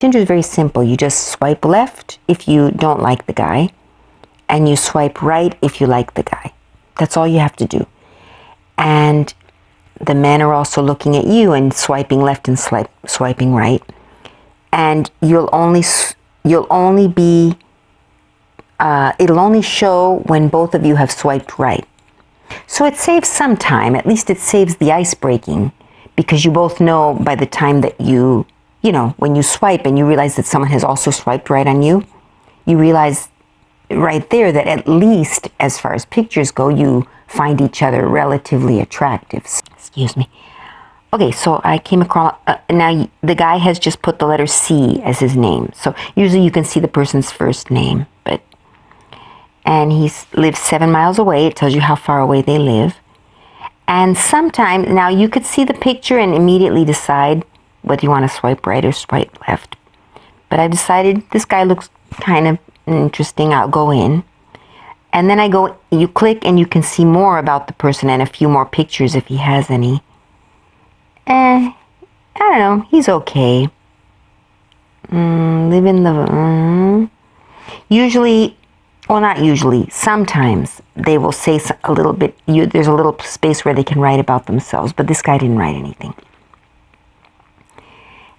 Tinder is very simple. You just swipe left if you don't like the guy, and you swipe right if you like the guy. That's all you have to do. And the men are also looking at you and swiping left and swiping right. And it'll only show when both of you have swiped right. So it saves some time. At least it saves the ice breaking, because you both know by the time that you know, when you swipe and you realize that someone has also swiped right on you, you realize right there that at least as far as pictures go, you find each other relatively attractive. Excuse me. Okay, so I came across, now the guy has just put the letter C as his name. So usually you can see the person's first name, and he lives 7 miles away. It tells you how far away they live. And sometimes, now you could see the picture and immediately decide whether you want to swipe right or swipe left. But I decided this guy looks kind of interesting. I'll go in. And then you click and you can see more about the person and a few more pictures if he has any. I don't know. He's okay. Usually, well, not usually. Sometimes they will say a little bit. There's a little space where they can write about themselves, but this guy didn't write anything.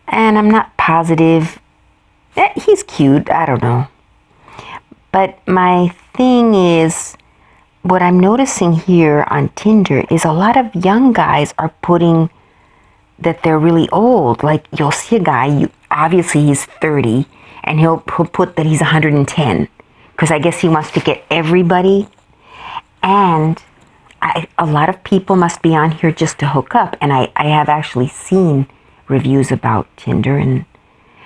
And I'm not positive. He's cute. I don't know. But my thing is, what I'm noticing here on Tinder is a lot of young guys are putting that they're really old. Like, you'll see a guy, obviously he's 30, and he'll put that he's 110, because I guess he wants to get everybody. And a lot of people must be on here just to hook up, and I have actually seen reviews about Tinder, and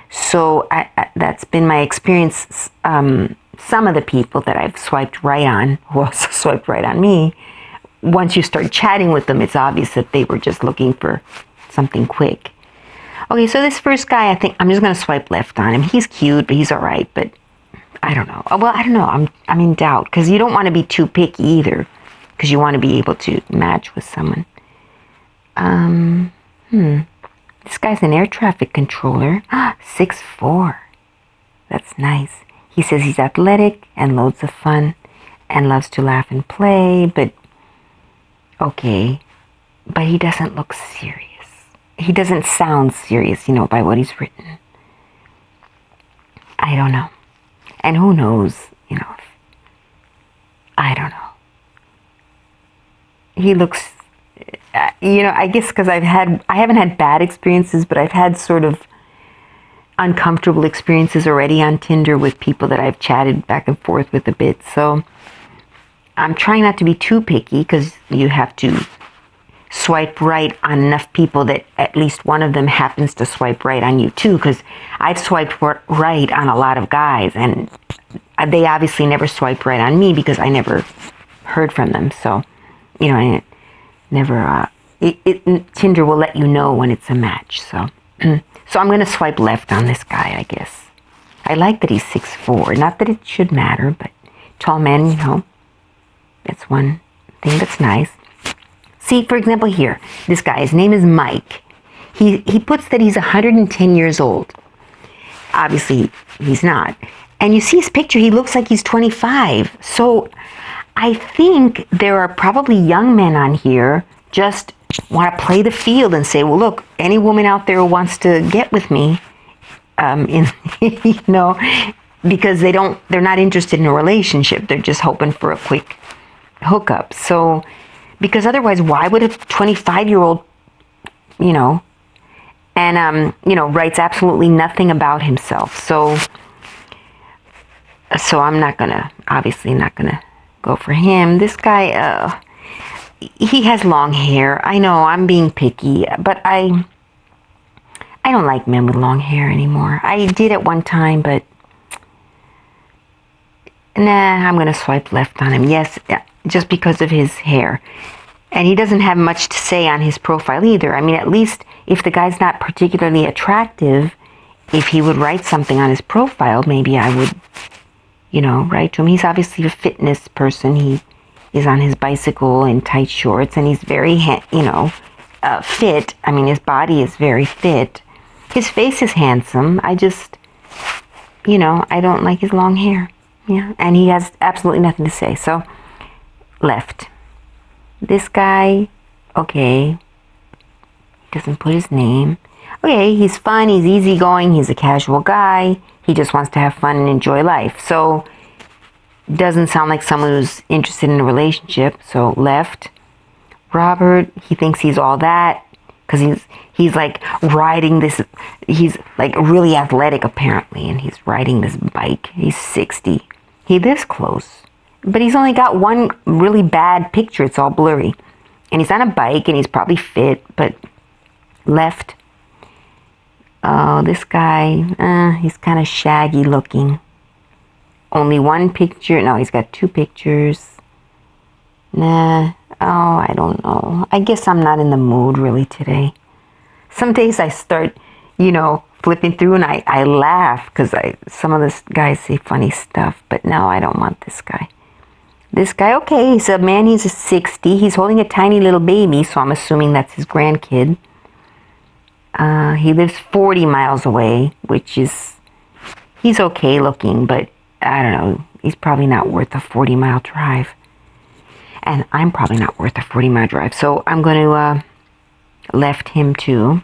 so that's been my experience. Some of the people that I've swiped right on, who also swiped right on me, once you start chatting with them, it's obvious that they were just looking for something quick. Okay, so this first guy, I think I'm just going to swipe left on him. He's cute, but he's all right, but I don't know. Well, I don't know. I'm in doubt, because you don't want to be too picky either, because you want to be able to match with someone. This guy's an air traffic controller. 6'4". That's nice. He says he's athletic and loads of fun and loves to laugh and play, but okay. But he doesn't look serious. He doesn't sound serious, by what he's written. I don't know. And who knows, I don't know. He looks, I guess because I haven't had bad experiences, but I've had sort of uncomfortable experiences already on Tinder with people that I've chatted back and forth with a bit. So I'm trying not to be too picky, because you have to swipe right on enough people that at least one of them happens to swipe right on you too, because I've swiped right on a lot of guys, and they obviously never swiped right on me because I never heard from them. So, I never, Tinder will let you know when it's a match. So, so I'm going to swipe left on this guy, I guess. I like that he's 6'4". Not that it should matter, but tall men, that's one thing that's nice. See, for example, here, this guy, his name is Mike. He puts that he's 110 years old. Obviously, he's not. And you see his picture, he looks like he's 25. So I think there are probably young men on here just want to play the field and say, well, look, any woman out there who wants to get with me, because they're not interested in a relationship. They're just hoping for a quick hookup. So, because otherwise, why would a 25-year-old, writes absolutely nothing about himself. So I'm obviously not gonna go for him. This guy, he has long hair. I know I'm being picky, but I don't like men with long hair anymore. I did at one time, but nah, I'm gonna swipe left on him. Yes, just because of his hair. And he doesn't have much to say on his profile either. I mean, at least if the guy's not particularly attractive, if he would write something on his profile, maybe I would, write to him. He's obviously a fitness person. He is on his bicycle in tight shorts, and he's very, fit. I mean, his body is very fit. His face is handsome. I just, I don't like his long hair. Yeah, and he has absolutely nothing to say. So, left. This guy, okay. He doesn't put his name. Okay, he's fun, he's easygoing, he's a casual guy. He just wants to have fun and enjoy life. So, doesn't sound like someone who's interested in a relationship. So, left. Robert, he thinks he's all that. Because he's like riding this, he's like really athletic apparently, and he's riding this bike. He's 60. He lives close, but he's only got one really bad picture. It's all blurry. And he's on a bike, and he's probably fit, but left. Oh, this guy, he's kind of shaggy looking. Only one picture. No, he's got two pictures. Nah. Oh, I don't know. I guess I'm not in the mood really today. Some days I start, flipping through, and I laugh because some of the guys say funny stuff. But no, I don't want this guy. This guy, okay, he's a man, he's 60. He's holding a tiny little baby, so I'm assuming that's his grandkid. He lives 40 miles away, which is, he's okay looking, but I don't know. He's probably not worth a 40-mile drive. And I'm probably not worth a 40-mile drive. So I'm going to left him too.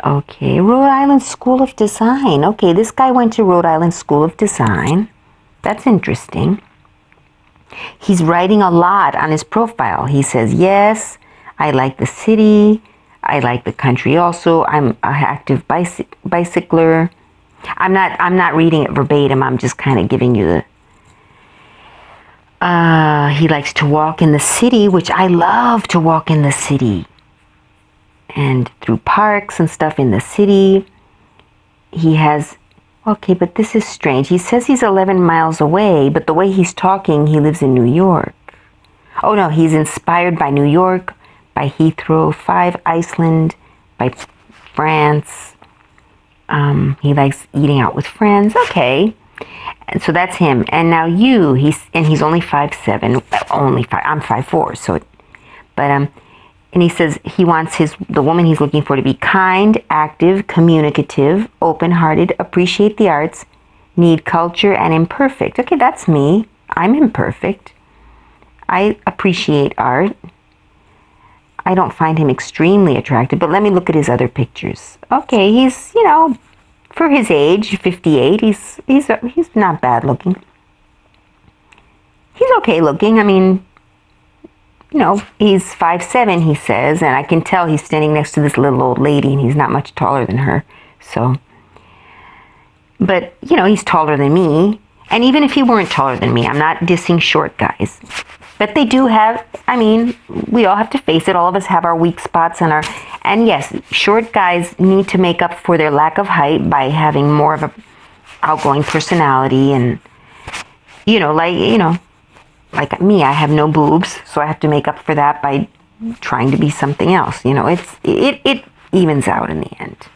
Okay, Rhode Island School of Design. Okay, this guy went to Rhode Island School of Design. That's interesting. He's writing a lot on his profile. He says, yes, I like the city. I like the country also. I'm an active bicycler. I'm not reading it verbatim. I'm just kind of giving you the... he likes to walk in the city, which I love to walk in the city. And through parks and stuff in the city. He has... Okay, but this is strange. He says he's 11 miles away, but the way he's talking, he lives in New York. Oh no, he's inspired by New York, by Heathrow, 5 Iceland, by France. He likes eating out with friends. Okay. And so that's him. And now you, he's only 5'7", only 5, I'm 5'4", so, but, and he says he wants the woman he's looking for to be kind, active, communicative, open-hearted, appreciate the arts, need culture, and imperfect. Okay, that's me. I'm imperfect. I appreciate art. I don't find him extremely attractive, but let me look at his other pictures. Okay, he's, for his age, 58, he's not bad looking. He's okay looking. I mean, he's 5'7", he says, and I can tell he's standing next to this little old lady, and he's not much taller than her. So, but, he's taller than me. And even if he weren't taller than me, I'm not dissing short guys. But they do have, we all have to face it. All of us have our weak spots and yes, short guys need to make up for their lack of height by having more of a outgoing personality and, like me, I have no boobs, so I have to make up for that by trying to be something else. It evens out in the end.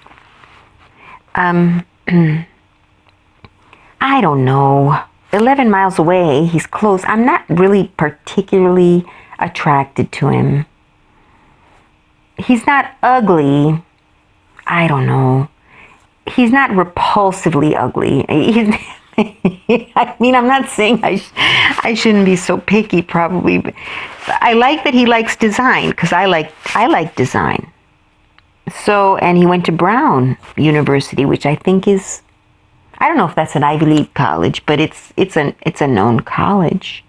I don't know. 11 miles away, he's close. I'm not really particularly attracted to him. He's not ugly. I don't know. He's not repulsively ugly. I'm not saying I shouldn't be so picky, probably. But I like that he likes design, because I like design. So, and he went to Brown University, which I think is... I don't know if that's an Ivy League college, but it's a known college.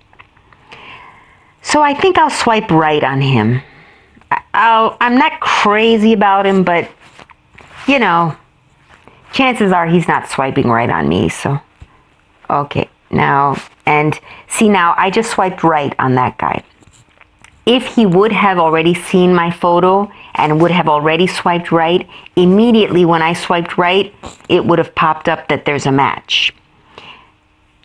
So I think I'll swipe right on him. I'm not crazy about him, but chances are he's not swiping right on me. So okay, now I just swiped right on that guy. If he would have already seen my photo and would have already swiped right, immediately when I swiped right, it would have popped up that there's a match.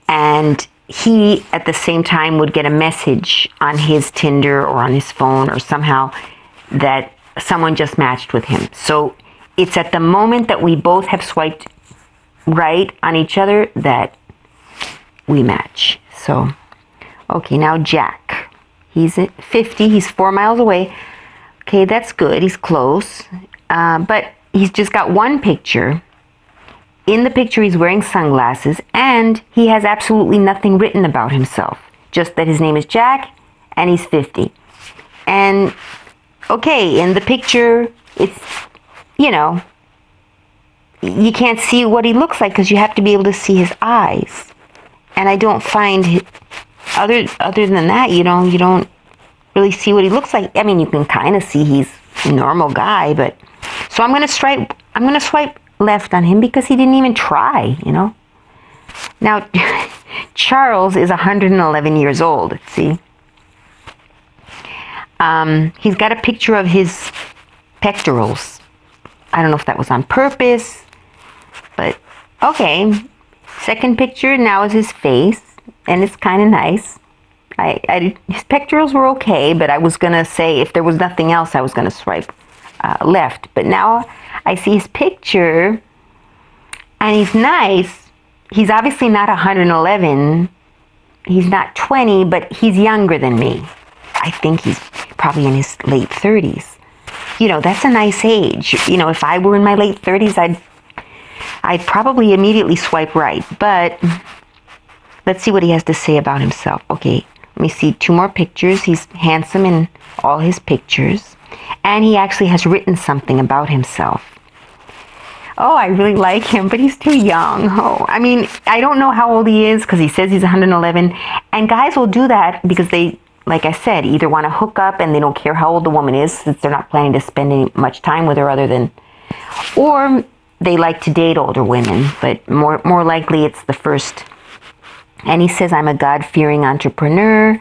And he, at the same time, would get a message on his Tinder or on his phone or somehow that someone just matched with him. So it's at the moment that we both have swiped right on each other that we match. So, okay, now Jack. He's at 50. He's 4 miles away. Okay, that's good. He's close. But he's just got one picture. In the picture, he's wearing sunglasses, and he has absolutely nothing written about himself. Just that his name is Jack, and he's 50. And, okay, in the picture, it's, you know, you can't see what he looks like because you have to be able to see his eyes. And I don't find, other than that, you don't really see what he looks like. I mean, you can kind of see he's a normal guy, but, so I'm going to swipe left on him because he didn't even try, you know. Now, Charles is 111 years old, see. He's got a picture of his pectorals. I don't know if that was on purpose, but okay. Second picture now is his face, and it's kind of nice. His pectorals were okay, but I was going to say if there was nothing else, I was going to swipe left. But now I see his picture, and he's nice. He's obviously not 111. He's not 20, but he's younger than me. I think he's probably in his late 30s. You know, that's a nice age. You know, if I were in my late 30s, I'd probably immediately swipe right. But let's see what he has to say about himself. Okay, let me see 2 more pictures. He's handsome in all his pictures. And he actually has written something about himself. Oh, I really like him, but he's too young. Oh, I mean, I don't know how old he is because he says he's 111. And guys will do that because they, like I said, either want to hook up and they don't care how old the woman is since they're not planning to spend any much time with her other than, or they like to date older women, but more likely it's the first. And he says, I'm a God-fearing entrepreneur.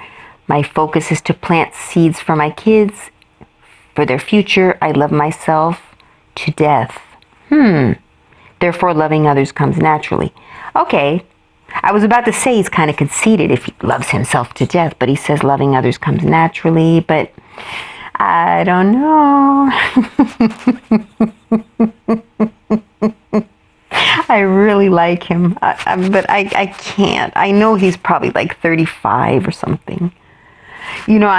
My focus is to plant seeds for my kids, for their future. I love myself to death. Therefore, loving others comes naturally. Okay. I was about to say he's kind of conceited if he loves himself to death, but he says loving others comes naturally, but I don't know. I really like him, but I can't. I know he's probably like 35 or something. You know,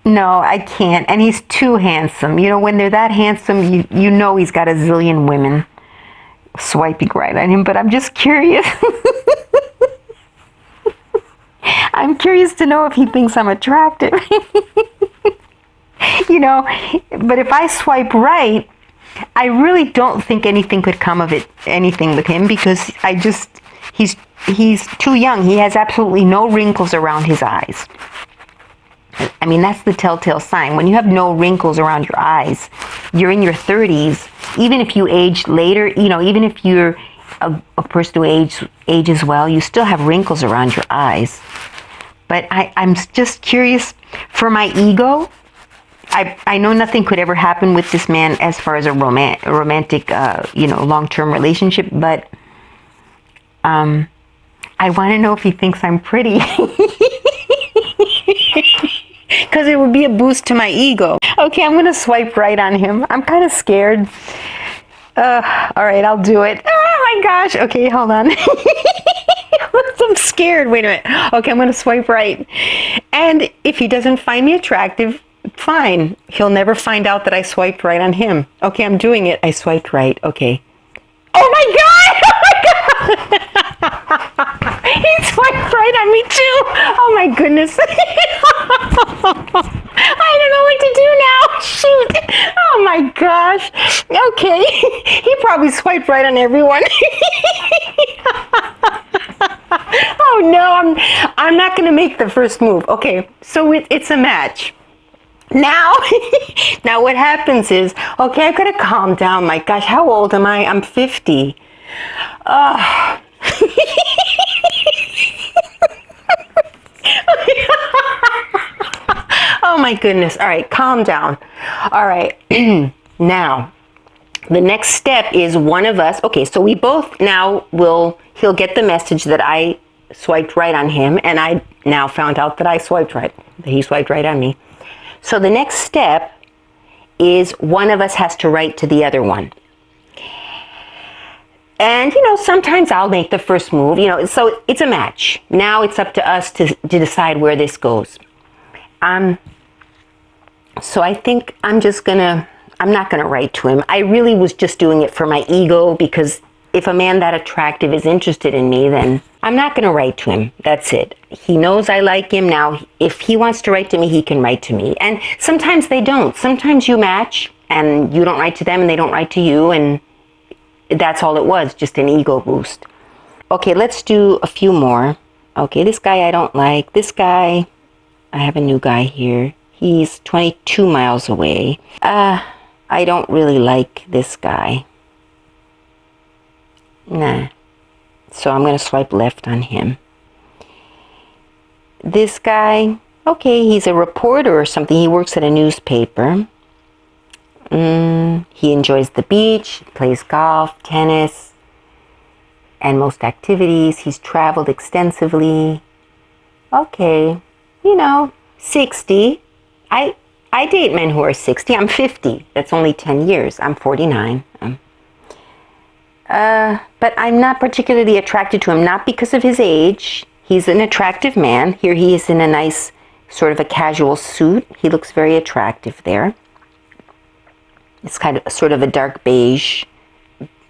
no, I can't. And he's too handsome. You know, when they're that handsome, you know he's got a zillion women swiping right on him. But I'm just curious. I'm curious to know if he thinks I'm attractive. You know, but if I swipe right, I really don't think anything could come of it, anything with him, because he's too young. He has absolutely no wrinkles around his eyes. I mean, that's the telltale sign. When you have no wrinkles around your eyes, you're in your 30s. Even if you age later, you know, even if you're a person who ages well, you still have wrinkles around your eyes. But I'm just curious, for my ego, I know nothing could ever happen with this man as far as a romantic, long-term relationship, but I want to know if he thinks I'm pretty. Because it would be a boost to my ego. Okay, I'm going to swipe right on him. I'm kind of scared. All right, I'll do it. Oh my gosh. Okay, hold on. I'm scared. Wait a minute. Okay, I'm going to swipe right. And if he doesn't find me attractive, fine. He'll never find out that I swiped right on him. Okay, I'm doing it. I swiped right. Okay. Oh my God! Oh my God! He swiped right on me too. Oh my goodness. I don't know what to do now. Shoot. Oh my gosh. Okay. He probably swiped right on everyone. Oh no, I'm not going to make the first move. Okay, so it's a match. Now what happens is, okay, I've got to calm down. My gosh, how old am I? I'm 50. Oh my goodness. All right, calm down. All right. Now, the next step is one of us. Okay, so we both now he'll get the message that I swiped right on him, and I now found out that I swiped right, that he swiped right on me. So the next step is one of us has to write to the other one. And, sometimes I'll make the first move, so it's a match. Now it's up to us to decide where this goes. So I think I'm not gonna write to him. I really was just doing it for my ego, because if a man that attractive is interested in me, then I'm not gonna write to him. That's it. He knows I like him. Now, if he wants to write to me, he can write to me. And sometimes they don't. Sometimes you match and you don't write to them and they don't write to you, and that's all it was, just an ego boost. Okay, let's do a few more. Okay, this guy I don't like. This guy, I have a new guy here. He's 22 miles away. I don't really like this guy. Nah. So I'm going to swipe left on him. This guy, okay, he's a reporter or something. He works at a newspaper. He enjoys the beach, plays golf, tennis, and most activities. He's traveled extensively. Okay, 60. I date men who are 60. I'm 50. That's only 10 years. I'm 49. But I'm not particularly attracted to him, not because of his age. He's an attractive man. Here he is in a nice, sort of a casual suit. He looks very attractive there. It's kind of sort of a dark beige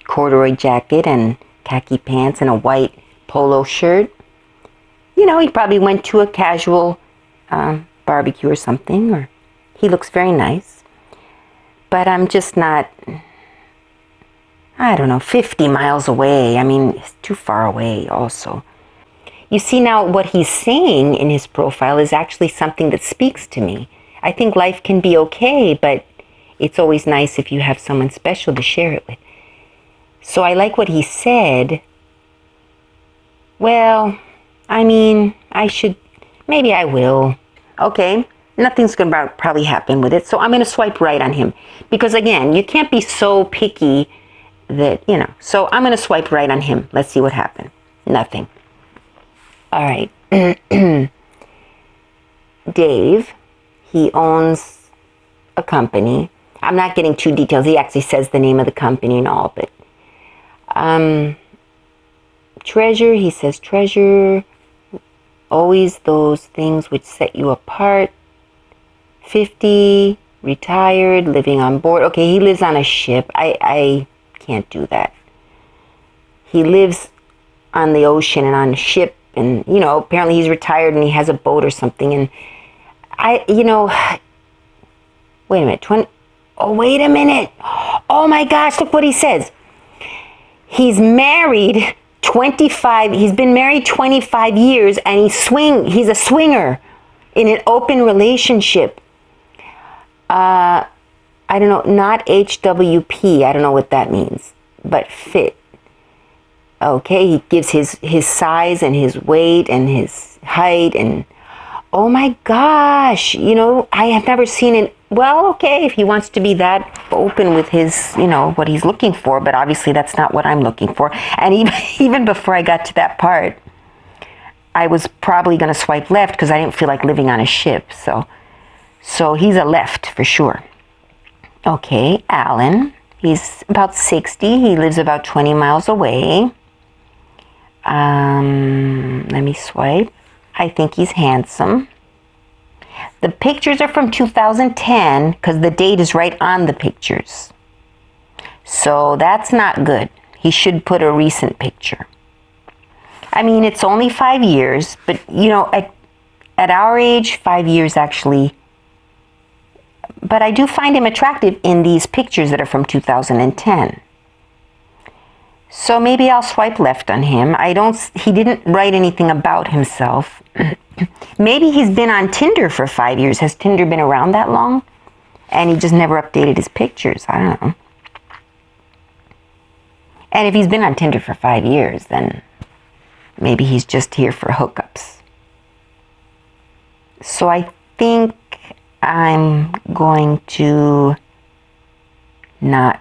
corduroy jacket and khaki pants and a white polo shirt. He probably went to a casual barbecue or something, or he looks very nice. But I'm just not, I don't know, 50 miles away. I mean, it's too far away also. You see, now what he's saying in his profile is actually something that speaks to me. I think life can be okay, but it's always nice if you have someone special to share it with. So I like what he said. Well, I mean, maybe I will. Okay, nothing's going to probably happen with it. So I'm going to swipe right on him. Because again, you can't be so picky that, So I'm going to swipe right on him. Let's see what happened. Nothing. All right. Dave, he owns a company. I'm not getting too detailed. He actually says the name of the company and all, but treasure, he says treasure, always those things which set you apart. 50, retired, living on board. Okay, he lives on a ship. I can't do that. He lives on the ocean and on a ship, and apparently he's retired and he has a boat or something. And wait a minute, wait a minute. Oh my gosh, look what he says. He's married 25, he's been married 25 years, and he's a swinger in an open relationship. I don't know, not HWP, I don't know what that means, but fit. Okay, he gives his size and his weight and his height, and oh my gosh, I have never seen it. Well, okay, if he wants to be that open with his, what he's looking for, but obviously that's not what I'm looking for. And even before I got to that part, I was probably going to swipe left because I didn't feel like living on a ship. So he's a left for sure. Okay, Alan, he's about 60. He lives about 20 miles away. Let me swipe. I think he's handsome. The pictures are from 2010 because the date is right on the pictures. So that's not good. He should put a recent picture. I mean, it's only 5 years, but at our age, 5 years actually. But I do find him attractive in these pictures that are from 2010. So maybe I'll swipe left on him. He didn't write anything about himself. Maybe he's been on Tinder for 5 years. Has Tinder been around that long? And he just never updated his pictures. I don't know. And if he's been on Tinder for 5 years, then maybe he's just here for hookups. So I think I'm going to not...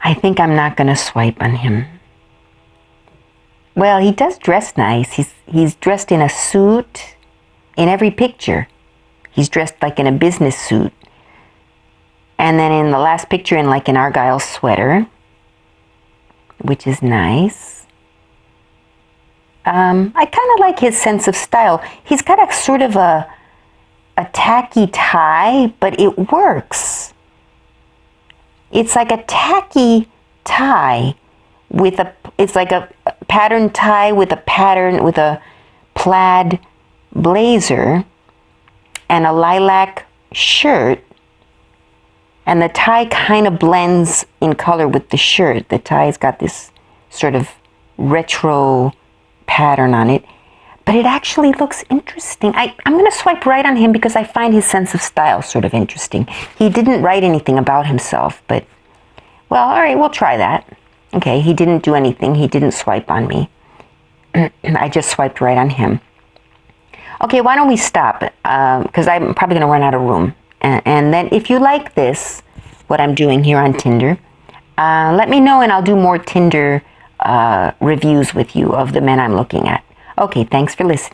I think I'm not going to swipe on him. Well, he does dress nice. He's dressed in a suit in every picture. He's dressed like in a business suit. And then in the last picture in like an Argyle sweater, which is nice. I kind of like his sense of style. He's got a sort of a a tacky tie, but it works. It's like a tacky tie with it's like a pattern tie with a plaid blazer and a lilac shirt. And the tie kind of blends in color with the shirt. The tie's got this sort of retro pattern on it. But it actually looks interesting. I'm going to swipe right on him because I find his sense of style sort of interesting. He didn't write anything about himself, but, well, all right, we'll try that. Okay, he didn't do anything. He didn't swipe on me. I just swiped right on him. Okay, why don't we stop? Because I'm probably going to run out of room. And then if you like this, what I'm doing here on Tinder, let me know and I'll do more Tinder reviews with you of the men I'm looking at. Okay, thanks for listening.